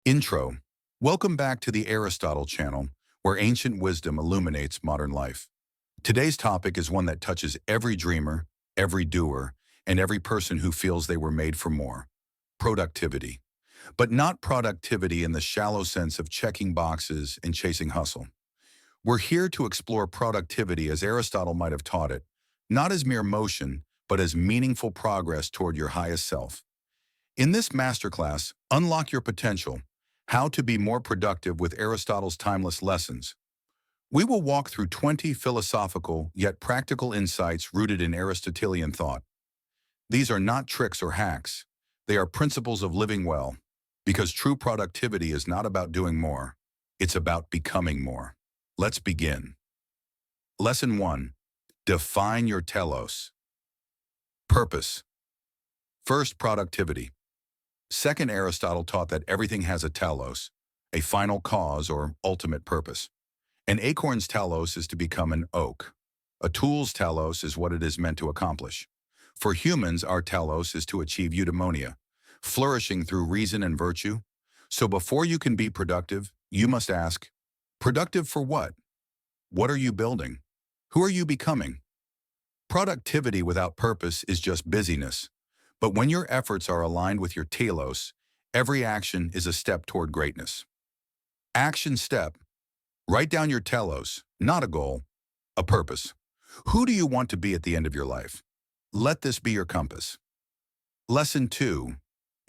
Intro. Welcome back to the Aristotle channel, where ancient wisdom illuminates modern life. Today's topic is one that touches every dreamer, every doer, and every person who feels they were made for more: productivity. But not productivity in the shallow sense of checking boxes and chasing hustle. We're here to explore productivity as Aristotle might have taught it, not as mere motion, but as meaningful progress toward your highest self. In this masterclass, unlock your potential: how to be more productive with Aristotle's timeless lessons. We will walk through 20 philosophical yet practical insights rooted in Aristotelian thought. These are not tricks or hacks. They are principles of living well, because true productivity is not about doing more. It's about becoming more. Let's begin. Lesson 1. Define your telos. Purpose. First, productivity. Second, Aristotle taught that everything has a telos, a final cause or ultimate purpose. An acorn's telos is to become an oak. A tool's telos is what it is meant to accomplish. For humans, our telos is to achieve eudaimonia, flourishing through reason and virtue. So before you can be productive, you must ask, productive for what? What are you building? Who are you becoming? Productivity without purpose is just busyness. But when your efforts are aligned with your telos, every action is a step toward greatness. Action step. Write down your telos, not a goal, a purpose. Who do you want to be at the end of your life? Let this be your compass. Lesson 2.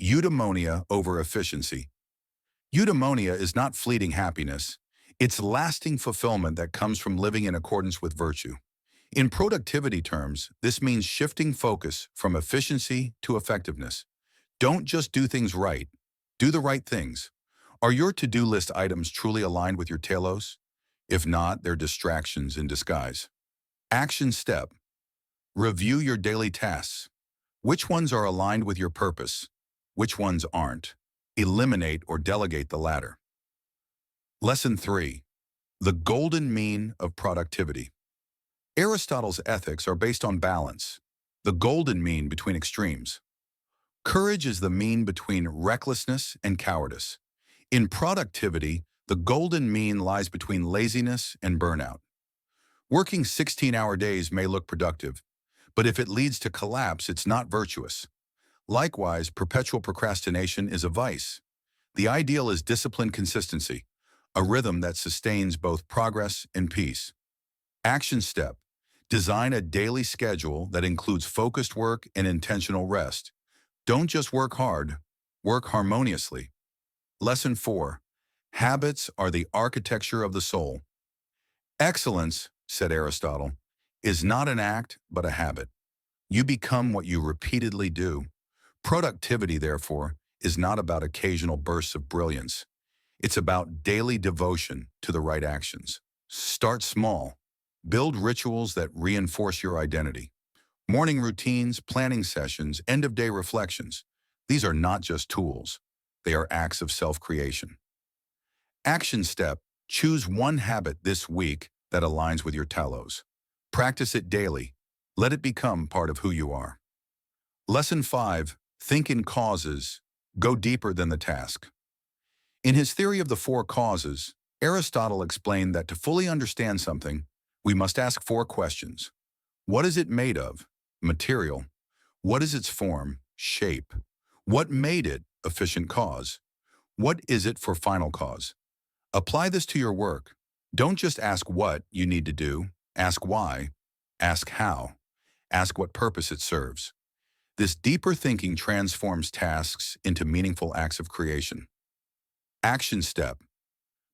Eudaimonia over efficiency. Eudaimonia is not fleeting happiness. It's lasting fulfillment that comes from living in accordance with virtue. In productivity terms, this means shifting focus from efficiency to effectiveness. Don't just do things right. Do the right things. Are your to-do list items truly aligned with your telos? If not, they're distractions in disguise. Action step. Review your daily tasks. Which ones are aligned with your purpose? Which ones aren't? Eliminate or delegate the latter. Lesson 3. The golden mean of productivity. Aristotle's ethics are based on balance, the golden mean between extremes. Courage is the mean between recklessness and cowardice. In productivity, the golden mean lies between laziness and burnout. Working 16-hour days may look productive, but if it leads to collapse, it's not virtuous. Likewise, perpetual procrastination is a vice. The ideal is disciplined consistency, a rhythm that sustains both progress and peace. Action step. Design a daily schedule that includes focused work and intentional rest. Don't just work hard, work harmoniously. Lesson 4. Habits are the architecture of the soul. Excellence, said Aristotle, is not an act but a habit. You become what you repeatedly do. Productivity, therefore, is not about occasional bursts of brilliance. It's about daily devotion to the right actions. Start small. Build rituals that reinforce your identity. Morning routines, planning sessions, end-of-day reflections. These are not just tools. They are acts of self-creation. Action step. Choose one habit this week that aligns with your telos. Practice it daily. Let it become part of who you are. Lesson 5. Think in causes. Go deeper than the task. In his theory of the four causes, Aristotle explained that to fully understand something, we must ask 4 questions. What is it made of? Material. What is its form? Shape. What made it? Efficient cause. What is it for final cause? Apply this to your work. Don't just ask what you need to do. Ask why. Ask how. Ask what purpose it serves. This deeper thinking transforms tasks into meaningful acts of creation. Action step.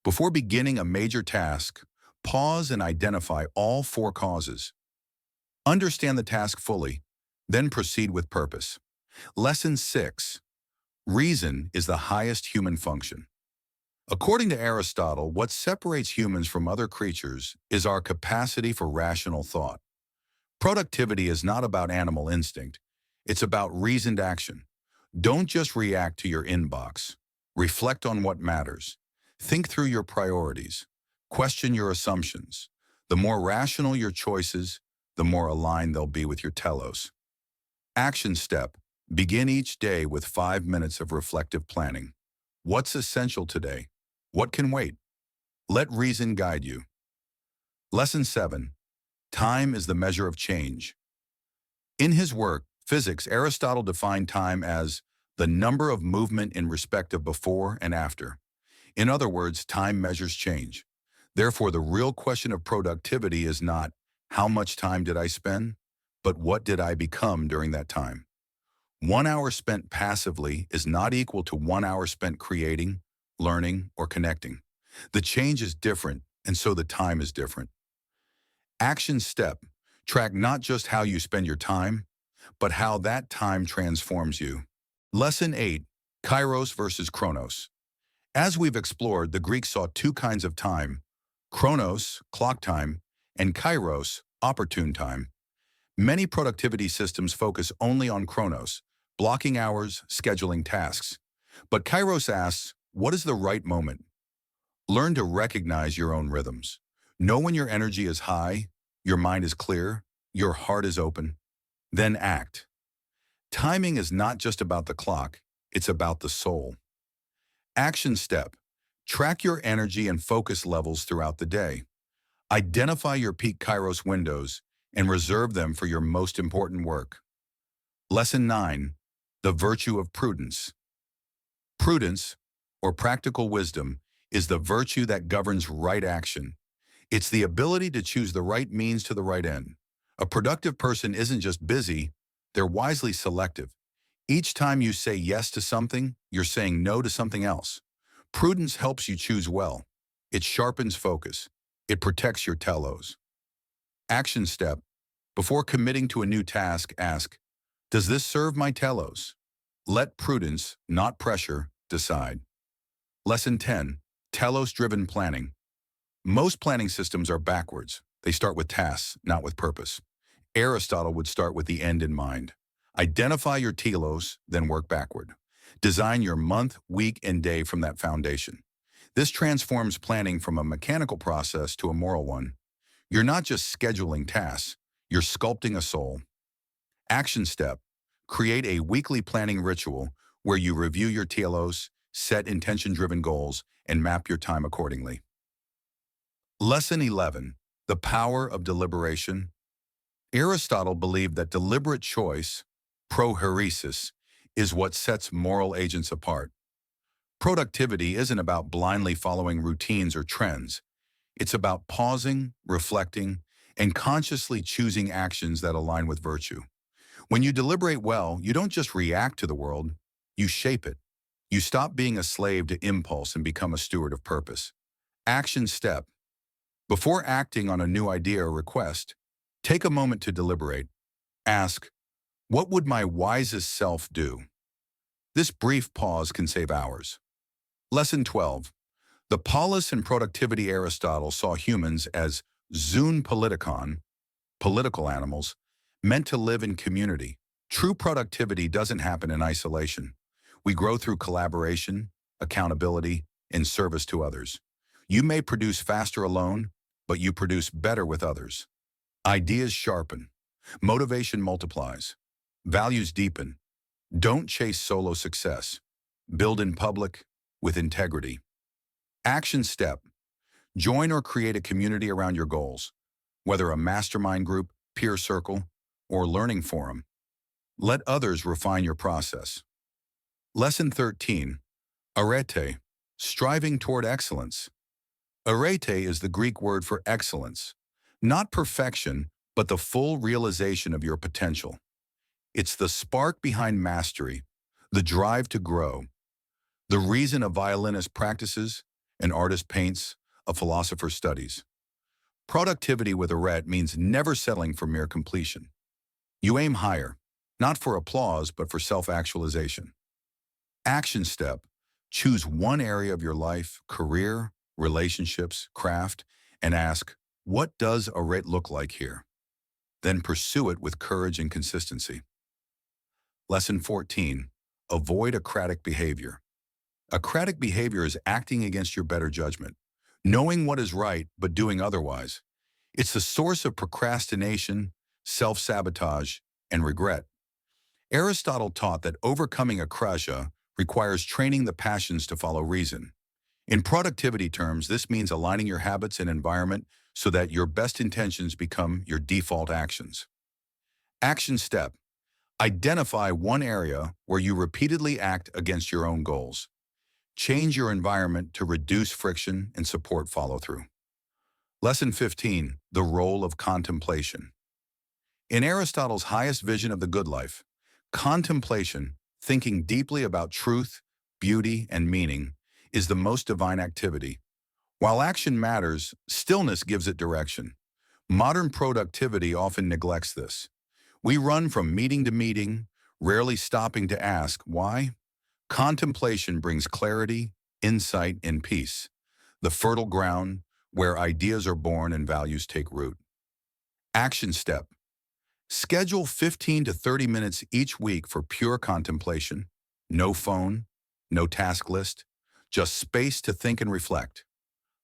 Before beginning a major task, pause and identify all 4 causes. Understand the task fully, then proceed with purpose. Lesson 6. Reason is the highest human function. According to Aristotle, what separates humans from other creatures is our capacity for rational thought. Productivity is not about animal instinct. It's about reasoned action. Don't just react to your inbox. Reflect on what matters. Think through your priorities. Question your assumptions. The more rational your choices, the more aligned they'll be with your telos. Action step. Begin each day with 5 minutes of reflective planning. What's essential today? What can wait? Let reason guide you. Lesson 7. Time is the measure of change. In his work, Physics, Aristotle defined time as the number of movement in respect of before and after. In other words, time measures change. Therefore, the real question of productivity is not how much time did I spend, but what did I become during that time? 1 hour spent passively is not equal to 1 hour spent creating, learning, or connecting. The change is different, and so the time is different. Action step. Track not just how you spend your time, but how that time transforms you. Lesson 8. Kairos versus Chronos. As we've explored, the Greeks saw two kinds of time: chronos, clock time, and kairos, opportune time. Many productivity systems focus only on chronos, blocking hours, scheduling tasks. But kairos asks, what is the right moment? Learn to recognize your own rhythms. Know when your energy is high, your mind is clear, your heart is open. Then act. Timing is not just about the clock, it's about the soul. Action step. Track your energy and focus levels throughout the day. Identify your peak kairos windows and reserve them for your most important work. Lesson 9. The virtue of prudence. Prudence, or practical wisdom, is the virtue that governs right action. It's the ability to choose the right means to the right end. A productive person isn't just busy, they're wisely selective. Each time you say yes to something, you're saying no to something else. Prudence helps you choose well. It sharpens focus. It protects your telos. Action step. Before committing to a new task, ask, does this serve my telos? Let prudence, not pressure, decide. Lesson 10. Telos-driven planning. Most planning systems are backwards. They start with tasks, not with purpose. Aristotle would start with the end in mind. Identify your telos, then work backward. Design your month, week, and day from that foundation. This transforms planning from a mechanical process to a moral one. You're not just scheduling tasks, you're sculpting a soul. Action step. Create a weekly planning ritual where you review your telos, set intention-driven goals, and map your time accordingly. Lesson 11. The power of deliberation. Aristotle believed that deliberate choice, prohairesis, is what sets moral agents apart. Productivity isn't about blindly following routines or trends. It's about pausing, reflecting, and consciously choosing actions that align with virtue. When you deliberate well, you don't just react to the world, you shape it. You stop being a slave to impulse and become a steward of purpose. Action step. Before acting on a new idea or request, take a moment to deliberate. Ask, what would my wisest self do? This brief pause can save hours. Lesson 12. The polis and productivity. Aristotle saw humans as zoon politikon, political animals, meant to live in community. True productivity doesn't happen in isolation. We grow through collaboration, accountability, and service to others. You may produce faster alone, but you produce better with others. Ideas sharpen. Motivation multiplies. Values deepen. Don't chase solo success. Build in public, with integrity. Action step. Join or create a community around your goals, whether a mastermind group, peer circle, or learning forum. Let others refine your process. Lesson 13. Arete, striving toward excellence. Arete is the Greek word for excellence, not perfection, but the full realization of your potential. It's the spark behind mastery, the drive to grow, the reason a violinist practices, an artist paints, a philosopher studies. Productivity with arete means never settling for mere completion. You aim higher, not for applause, but for self-actualization. Action step. Choose one area of your life, career, relationships, craft, and ask, what does arete look like here? Then pursue it with courage and consistency. Lesson 14. Avoid acratic behavior. Acratic behavior is acting against your better judgment, knowing what is right but doing otherwise. It's the source of procrastination, self-sabotage, and regret. Aristotle taught that overcoming akrasia, requires training the passions to follow reason. In productivity terms, this means aligning your habits and environment so that your best intentions become your default actions. Action step. Identify one area where you repeatedly act against your own goals. Change your environment to reduce friction and support follow-through. Lesson 15, the role of contemplation. In Aristotle's highest vision of the good life, contemplation, thinking deeply about truth, beauty, and meaning, is the most divine activity. While action matters, stillness gives it direction. Modern productivity often neglects this. We run from meeting to meeting, rarely stopping to ask why. Contemplation brings clarity, insight, and peace, the fertile ground where ideas are born and values take root. Action step. Schedule 15 to 30 minutes each week for pure contemplation. No phone, no task list, just space to think and reflect.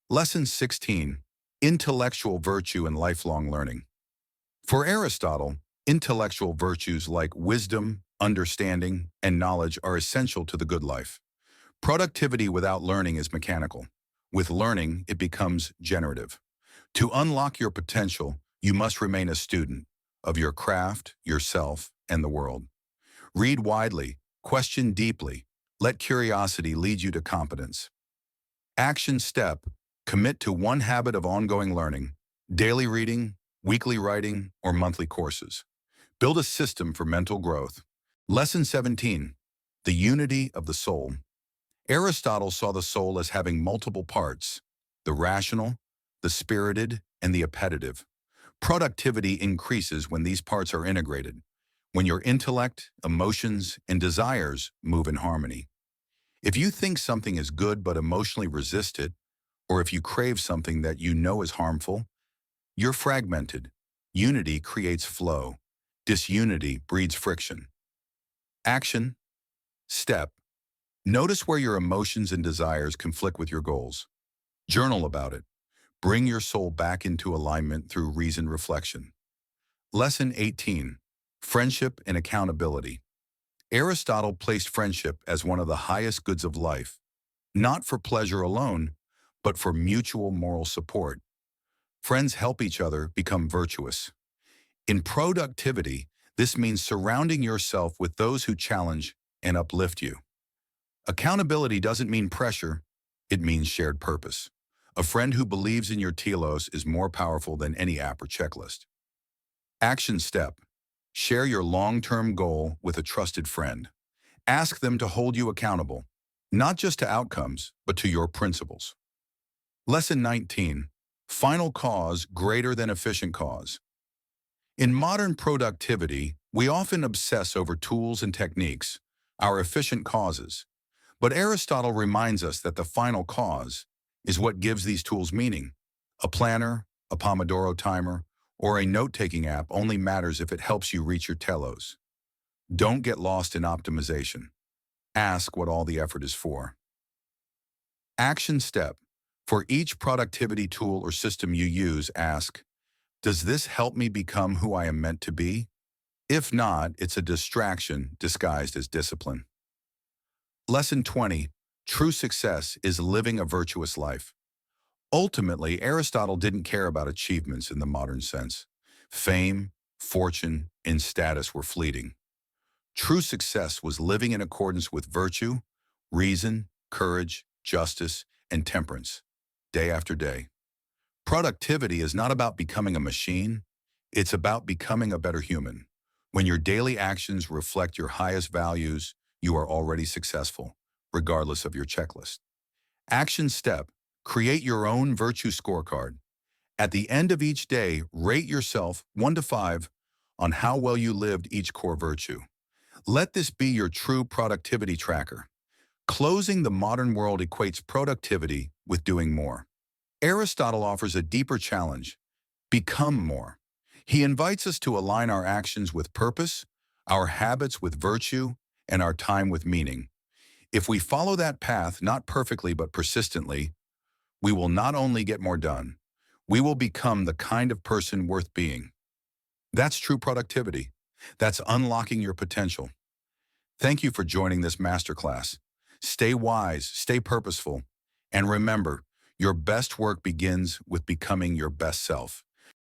Lesson 16, intellectual virtue and lifelong learning. For Aristotle, intellectual virtues like wisdom, understanding, and knowledge are essential to the good life. Productivity without learning is mechanical. With learning, it becomes generative. To unlock your potential, you must remain a student of your craft, yourself, and the world. Read widely, question deeply, let curiosity lead you to competence. Action step, commit to one habit of ongoing learning, daily reading, weekly writing, or monthly courses. Build a system for mental growth. Lesson 17, the unity of the soul. Aristotle saw the soul as having multiple parts, the rational, the spirited, and the appetitive. Productivity increases when these parts are integrated, when your intellect, emotions, and desires move in harmony. If you think something is good but emotionally resist it, or if you crave something that you know is harmful, you're fragmented. Unity creates flow. Disunity breeds friction. Action step. Notice where your emotions and desires conflict with your goals. Journal about it. Bring your soul back into alignment through reasoned reflection. Lesson 18, friendship and accountability. Aristotle placed friendship as one of the highest goods of life, not for pleasure alone, but for mutual moral support. Friends help each other become virtuous. In productivity, this means surrounding yourself with those who challenge and uplift you. Accountability doesn't mean pressure, it means shared purpose. A friend who believes in your telos is more powerful than any app or checklist. Action step. Share your long-term goal with a trusted friend. Ask them to hold you accountable, not just to outcomes, but to your principles. Lesson 19. Final cause greater than efficient cause. In modern productivity, we often obsess over tools and techniques, our efficient causes. But Aristotle reminds us that the final cause is what gives these tools meaning. A planner, a Pomodoro timer, or a note-taking app only matters if it helps you reach your telos. Don't get lost in optimization. Ask what all the effort is for. Action step. For each productivity tool or system you use, ask, does this help me become who I am meant to be? If not, it's a distraction disguised as discipline. Lesson 20. True success is living a virtuous life. Ultimately, Aristotle didn't care about achievements in the modern sense. Fame, fortune, and status were fleeting. True success was living in accordance with virtue, reason, courage, justice, and temperance, day after day. Productivity is not about becoming a machine, it's about becoming a better human. When your daily actions reflect your highest values, you are already successful, regardless of your checklist. Action step, create your own virtue scorecard. At the end of each day, rate yourself 1 to 5 on how well you lived each core virtue. Let this be your true productivity tracker. Closing the modern world equates productivity with doing more. Aristotle offers a deeper challenge: become more. He invites us to align our actions with purpose, our habits with virtue, and our time with meaning. If we follow that path, not perfectly but persistently, we will not only get more done, we will become the kind of person worth being. That's true productivity. That's unlocking your potential. Thank you for joining this masterclass. Stay wise, stay purposeful, and remember, your best work begins with becoming your best self.